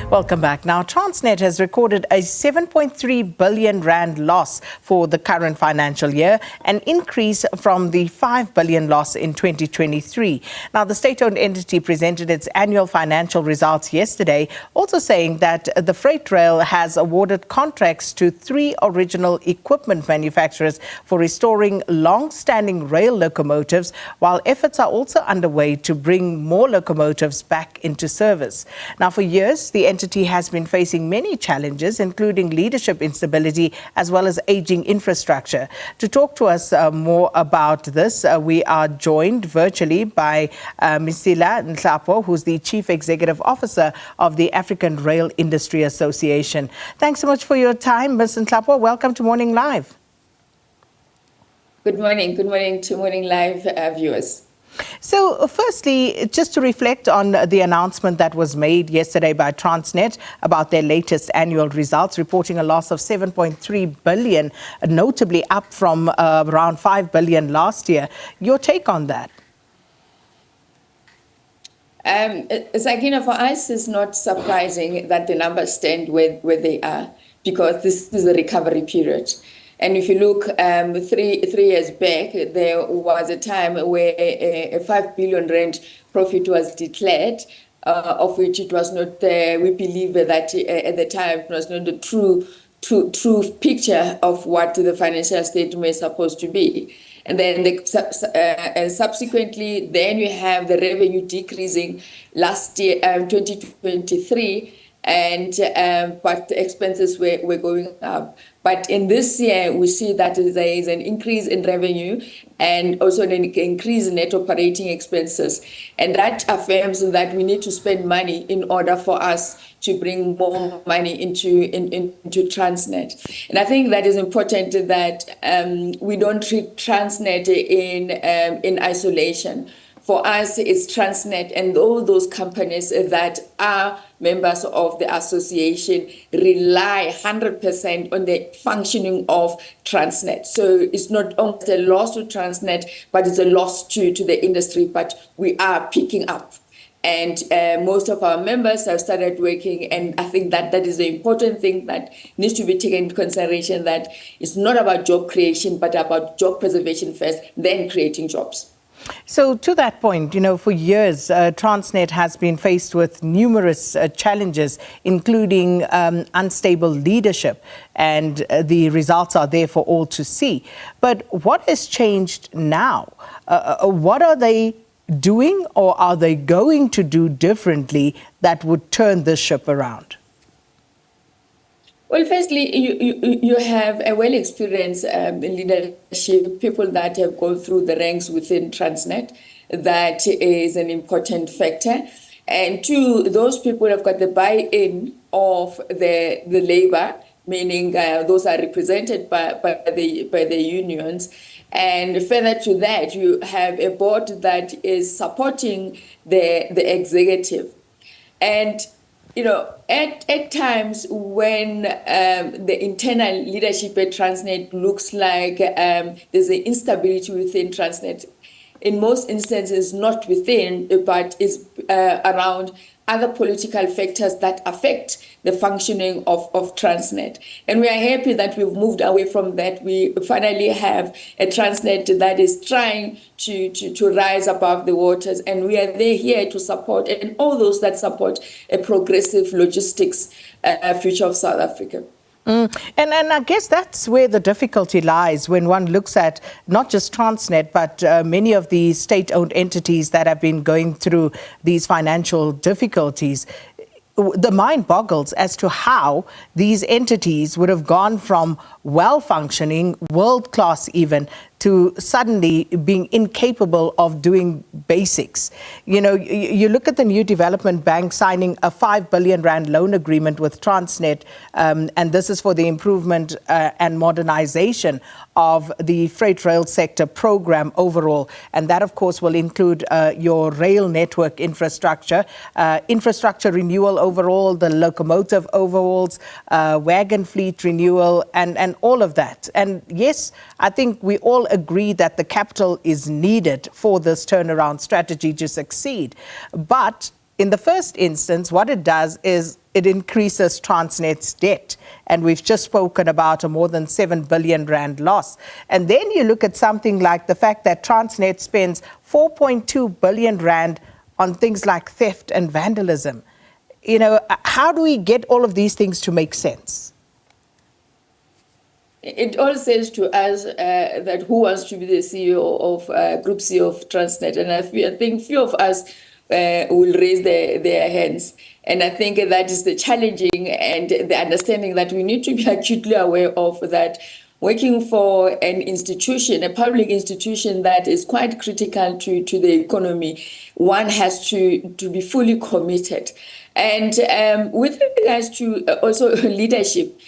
Welcome back. Now, Transnet has recorded a 7.3 billion rand loss for the current financial year, an increase from the 5 billion loss in 2023. Now, the state-owned entity presented its annual financial results yesterday, also saying that the freight rail has awarded contracts to 3 original equipment manufacturers for restoring long-standing rail locomotives, while efforts are also underway to bring more locomotives back into service. Now, for years, the entity has been facing many challenges, including leadership instability as well as aging infrastructure. To talk to us more about this, we are joined virtually by Mesela Nhlapo, who's the Chief Executive Officer of the African Rail Industry Association. Thanks so much for your time, Ms. Nhlapo. Welcome to Morning Live. Good morning. Good morning to Morning Live viewers. So firstly, just to reflect on the announcement that was made yesterday by Transnet about their latest annual results, reporting a loss of 7.3 billion, notably up from around 5 billion last year. Your take on that? Sakina, for us, it's not surprising that the numbers stand where they are, because this is a recovery period. And if you look 3 years back, there was a time where a 5 billion rand profit was declared, of which it was not, we believe that at the time it was not the true picture of what the financial statement is supposed to be. And then subsequently, then you have the revenue decreasing last year, 2023, and but the expenses were going up. But in this year, we see that there is an increase in revenue and also an increase in net operating expenses. And that affirms that we need to spend money in order for us to bring more money into Transnet. And I think that is important that we don't treat Transnet in isolation. For us, it's Transnet and all those companies that are members of the association rely 100% on the functioning of Transnet. So it's not only a loss to Transnet, but it's a loss to the industry, but we are picking up. And most of our members have started working, and I think that is the important thing that needs to be taken into consideration, that it's not about job creation, but about job preservation first, then creating jobs. So to that point, for years, Transnet has been faced with numerous challenges, including unstable leadership, and the results are there for all to see. But what has changed now? What are they doing, or are they going to do differently that would turn this ship around? Well, firstly, you have a well-experienced leadership, people that have gone through the ranks within Transnet. That is an important factor. And two, those people have got the buy-in of the labor, meaning those are represented by the unions. And further to that, you have a board that is supporting the executive. And at times when the internal leadership at Transnet looks like there's an instability within Transnet, in most instances not within, but is around other political factors that affect the functioning of Transnet. And we are happy that we've moved away from that. We finally have a Transnet that is trying to rise above the waters, and we are there here to support, and all those that support a progressive logistics future of South Africa. And I guess that's where the difficulty lies when one looks at not just Transnet, but many of the state-owned entities that have been going through these financial difficulties. The mind boggles as to how these entities would have gone from well-functioning, world-class even, to suddenly being incapable of doing basics. You look at the New Development Bank signing a 5 billion rand loan agreement with Transnet, and this is for the improvement and modernization of the freight rail sector program overall. And that, of course, will include your rail network infrastructure, infrastructure renewal overall, the locomotive overhauls, wagon fleet renewal, and all of that. And yes, I think we all agree that the capital is needed for this turnaround strategy to succeed. But in the first instance, what it does is it increases Transnet's debt. And we've just spoken about a more than 7 billion rand loss. And then you look at something like the fact that Transnet spends 4.2 billion rand on things like theft and vandalism. How do we get all of these things to make sense? It all says to us that who wants to be the CEO of Group CEO of Transnet, and I think few of us will raise their hands. And I think that is the challenging and the understanding that we need to be acutely aware of, that working for an institution, a public institution that is quite critical to the economy, one has to be fully committed. And with regards to also leadership,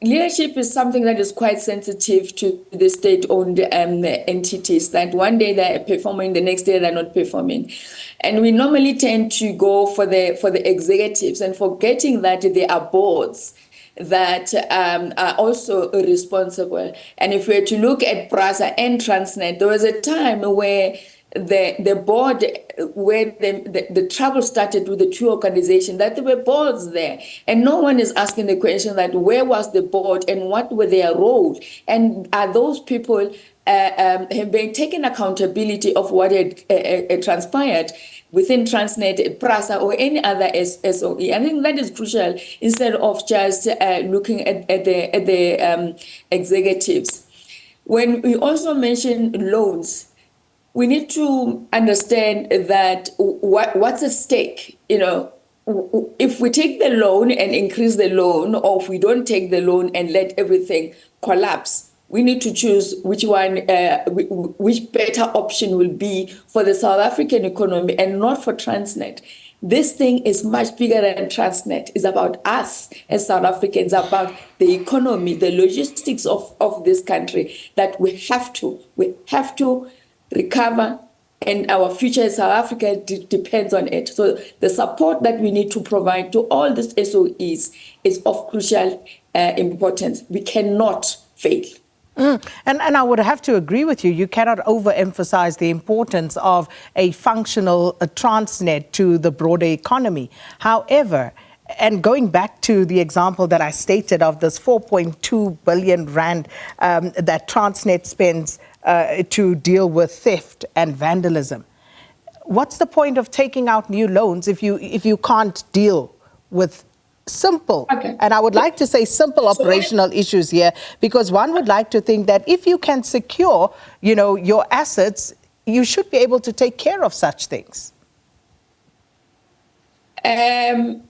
leadership is something that is quite sensitive to the state-owned entities, that one day they're performing, the next day they're not performing. And we normally tend to go for the executives and forgetting that there are boards that are also responsible. And if we were to look at PRASA and Transnet, there was a time where the board, where the trouble started with the two organizations, that there were boards there, and no one is asking the question that where was the board and what were their roles, and are those people have been taken accountability of what had transpired within Transnet, PRASA, or any other SOE. I think that is crucial, instead of just looking at the executives. When we also mention loans, we need to understand that what's at stake. If we take the loan and increase the loan, or if we don't take the loan and let everything collapse, we need to choose which better option will be for the South African economy and not for Transnet. This thing is much bigger than Transnet. It's about us as South Africans, about the economy, the logistics of this country, that we have to recover, and our future in South Africa depends on it. So the support that we need to provide to all these SOEs is of crucial importance. We cannot fail. And I would have to agree with you. You cannot overemphasize the importance of a functional Transnet to the broader economy. However, and going back to the example that I stated of this 4.2 billion rand that Transnet spends to deal with theft and vandalism, what's the point of taking out new loans if you can't deal with simple, and I would like to say simple operational issues here, because one would like to think that if you can secure, your assets, you should be able to take care of such things. The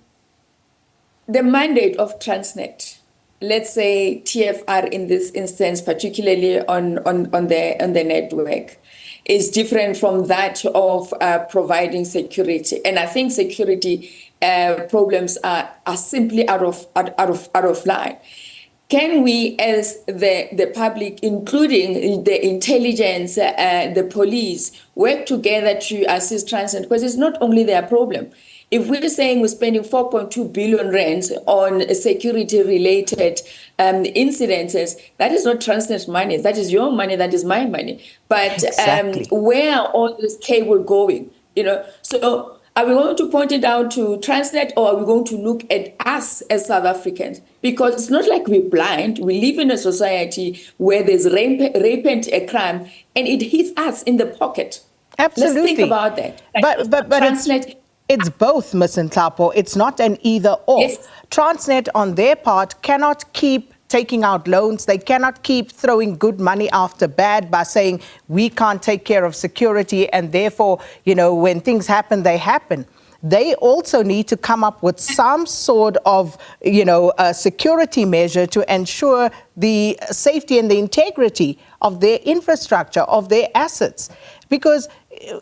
mandate of Transnet, let's say TFR in this instance, particularly on the network, is different from that of providing security. And I think security problems are simply out of line. Can we, as the public, including the intelligence, the police, work together to assist Transnet? Because it's not only their problem. If we're saying we're spending 4.2 billion rands on security-related incidences, that is not Transnet's money. That is your money. That is my money. But exactly. Where are all this cable going? So are we going to point it out to Transnet, or are we going to look at us as South Africans? Because it's not like we're blind. We live in a society where there's rampant crime, and it hits us in the pocket. Absolutely. Let's think about that. But Transnet. It's both, Ms. Nhlapo. It's not an either or. Yes. Transnet, on their part, cannot keep taking out loans. They cannot keep throwing good money after bad by saying we can't take care of security, and therefore, when things happen, they happen. They also need to come up with some sort of, a security measure to ensure the safety and the integrity of their infrastructure, of their assets. Because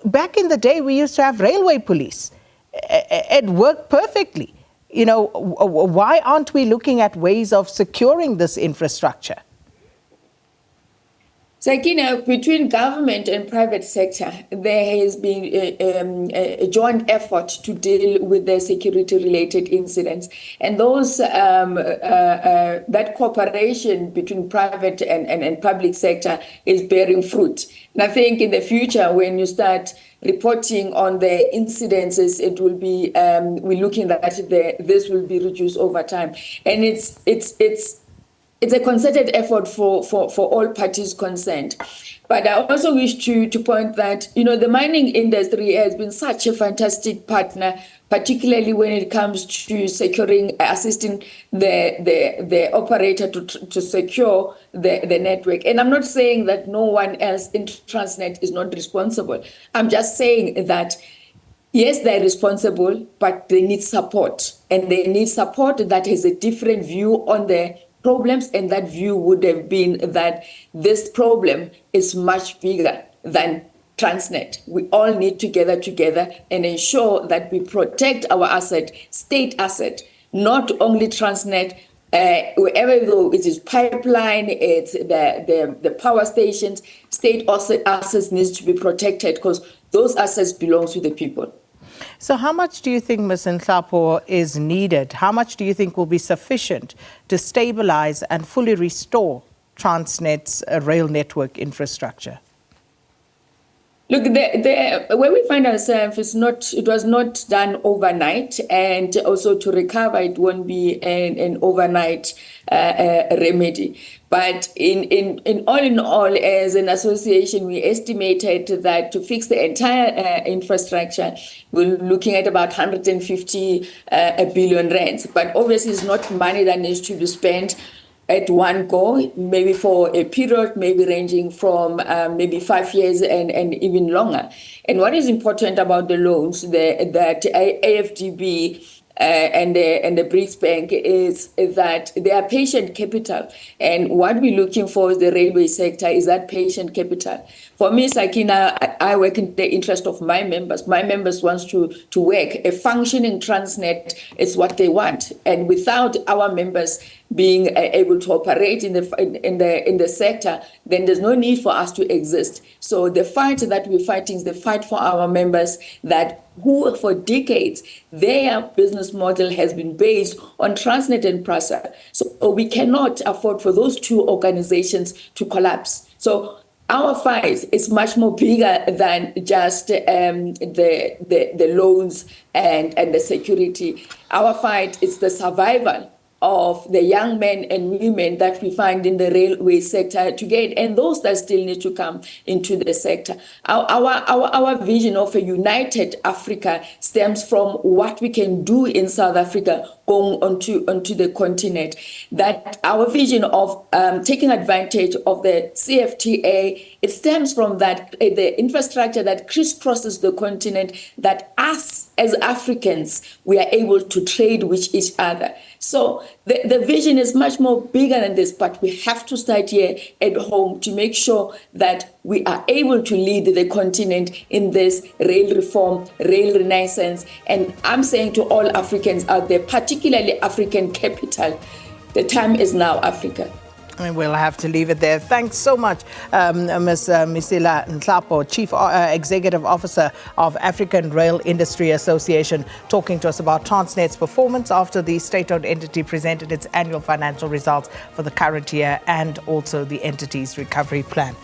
back in the day, we used to have railway police. It worked perfectly. Why aren't we looking at ways of securing this infrastructure? Sakina, between government and private sector, there has been a joint effort to deal with the security-related incidents, and those that cooperation between private and public sector is bearing fruit. And I think in the future, when you start reporting on the incidences, it will be we're looking that this will be reduced over time, and it's a concerted effort for all parties concerned. But I also wish to point that, the mining industry has been such a fantastic partner, particularly when it comes to assisting the operator to secure the network. And I'm not saying that no one else in Transnet is not responsible. I'm just saying that yes, they're responsible, but they need support. And they need support that has a different view on the problems, and that view would have been that this problem is much bigger than Transnet. We all need to gather together and ensure that we protect our asset, state asset, not only Transnet, wherever though it is pipeline, it's the power stations, state assets needs to be protected because those assets belong to the people. So how much do you think, Ms. Nhlapo, is needed? How much do you think will be sufficient to stabilize and fully restore Transnet's rail network infrastructure? Look, where we find ourselves it was not done overnight, and also to recover it won't be an overnight remedy. But in all, as an association, we estimated that to fix the entire infrastructure, we're looking at about 150 billion rands. But obviously, it's not money that needs to be spent at one go, maybe for a period, maybe ranging from maybe 5 years and even longer. And what is important about the loans that AFDB and the BRICS Bank is that they are patient capital. And what we're looking for is the railway sector is that patient capital. For me, Sakina, I work in the interest of my members. My members want to work. A functioning Transnet is what they want. And without our members being able to operate in the sector, then there's no need for us to exist. So the fight that we're fighting is the fight for our members who for decades, their business model has been based on Transnet and PRASA. So we cannot afford for those two organizations to collapse. So our fight is much more bigger than just the loans and the security. Our fight is the survival of the young men and women that we find in the railway sector today, and those that still need to come into the sector. Our vision of a united Africa stems from what we can do in South Africa going onto the continent. That our vision of taking advantage of the CFTA, it stems from that the infrastructure that crisscrosses the continent, that us as Africans, we are able to trade with each other. So the vision is much more bigger than this, but we have to start here at home to make sure that we are able to lead the continent in this rail reform, rail renaissance. And I'm saying to all Africans out there, particularly African capital, the time is now, Africa. And we'll have to leave it there. Thanks so much, Ms. Mesela Nhlapo, Chief Executive Officer of African Rail Industry Association, talking to us about Transnet's performance after the state-owned entity presented its annual financial results for the current year and also the entity's recovery plan.